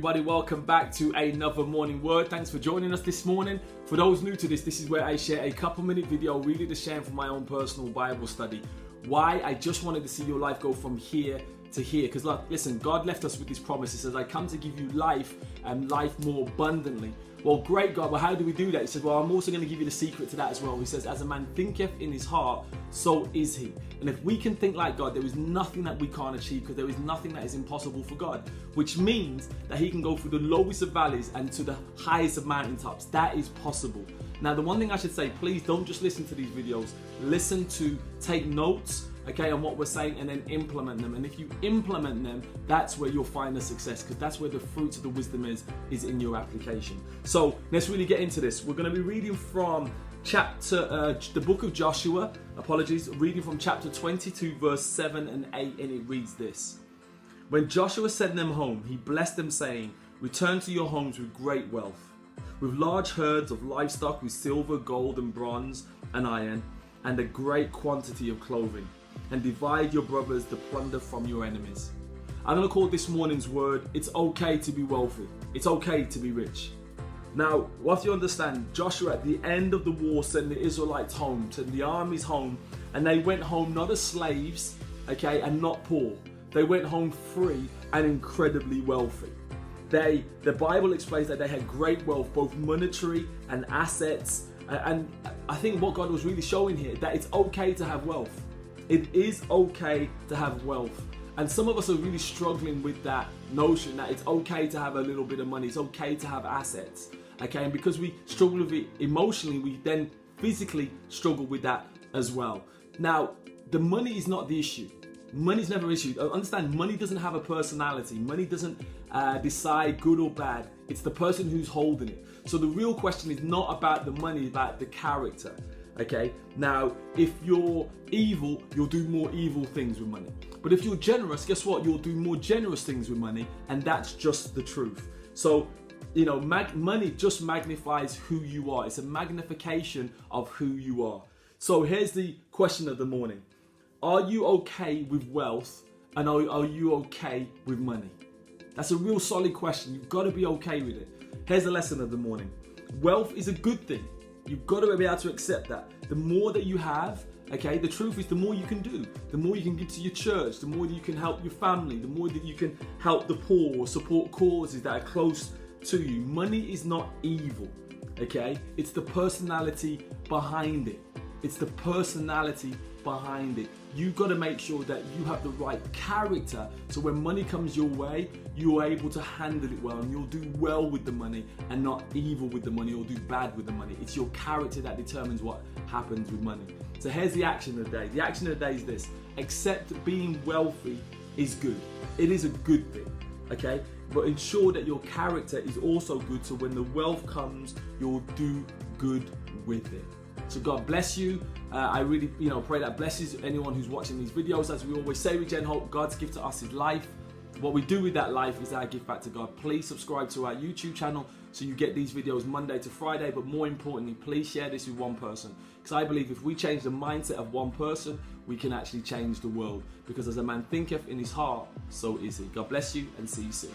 everybody, welcome back to another morning word. Thanks for joining us this morning. For those new to this is where I share a couple-minute video really to share from my own personal Bible study. Why I just wanted to see your life go from here to here. Because listen, God left us with this promise. He says, I come to give you life and life more abundantly. Well, great God, well, how do we do that? He said, well, I'm also going to give you the secret to that as well. He says, as a man thinketh in his heart, so is he. And if we can think like God, there is nothing that we can't achieve, because there is nothing that is impossible for God, which means that he can go through the lowest of valleys and to the highest of mountaintops. That is possible. Now, the one thing I should say, please don't just listen to these videos. Listen to, take notes, okay, on what we're saying, and then implement them. And if you implement them, that's where you'll find the success, because that's where the fruits of the wisdom is in your application. So let's really get into this. We're going to be reading from the book of Joshua, reading from chapter 22, verse 7 and 8, and it reads this. When Joshua sent them home, he blessed them, saying, return to your homes with great wealth, with large herds of livestock, with silver, gold, and bronze, and iron, and a great quantity of clothing, and divide your brothers the plunder from your enemies. I'm going to call this morning's word, it's okay to be wealthy. It's okay to be rich. Now, what you understand, Joshua at the end of the war sent the Israelites home, sent the armies home, and they went home not as slaves, okay, and not poor. They went home free and incredibly wealthy. The Bible explains that they had great wealth, both monetary and assets. And I think what God was really showing here, that it's okay to have wealth. It is okay to have wealth. And some of us are really struggling with that notion that it's okay to have a little bit of money. It's okay to have assets. Okay, and because we struggle with it emotionally, we then physically struggle with that as well. Now, the money is not the issue. Money's never an issue. Understand, money doesn't have a personality. Money doesn't decide good or bad. It's the person who's holding it. So the real question is not about the money, it's about the character. Okay, now if you're evil, you'll do more evil things with money. But if you're generous, guess what? You'll do more generous things with money, and that's just the truth. So, you know, money just magnifies who you are. It's a magnification of who you are. So here's the question of the morning. Are you okay with wealth, and are you okay with money? That's a real solid question. You've got to be okay with it. Here's the lesson of the morning. Wealth is a good thing. You've got to be able to accept that. The more that you have, okay, the truth is the more you can do. The more you can give to your church, the more that you can help your family, the more that you can help the poor or support causes that are close to you. Money is not evil, okay? It's the personality behind it. It's the personality behind it. You've got to make sure that you have the right character, so when money comes your way, you're able to handle it well, and you'll do well with the money and not evil with the money or do bad with the money. It's your character that determines what happens with money. So here's the action of the day. The action of the day is this. Accept being wealthy is good. It is a good thing, okay? But ensure that your character is also good, so when the wealth comes, you'll do good with it. So God bless you. I really, pray that blesses anyone who's watching these videos. As we always say with Gen Hope, God's gift to us is life. What we do with that life is our gift back to God. Please subscribe to our YouTube channel so you get these videos Monday to Friday. But more importantly, please share this with one person. Because I believe if we change the mindset of one person, we can actually change the world. Because as a man thinketh in his heart, so is he. God bless you, and see you soon.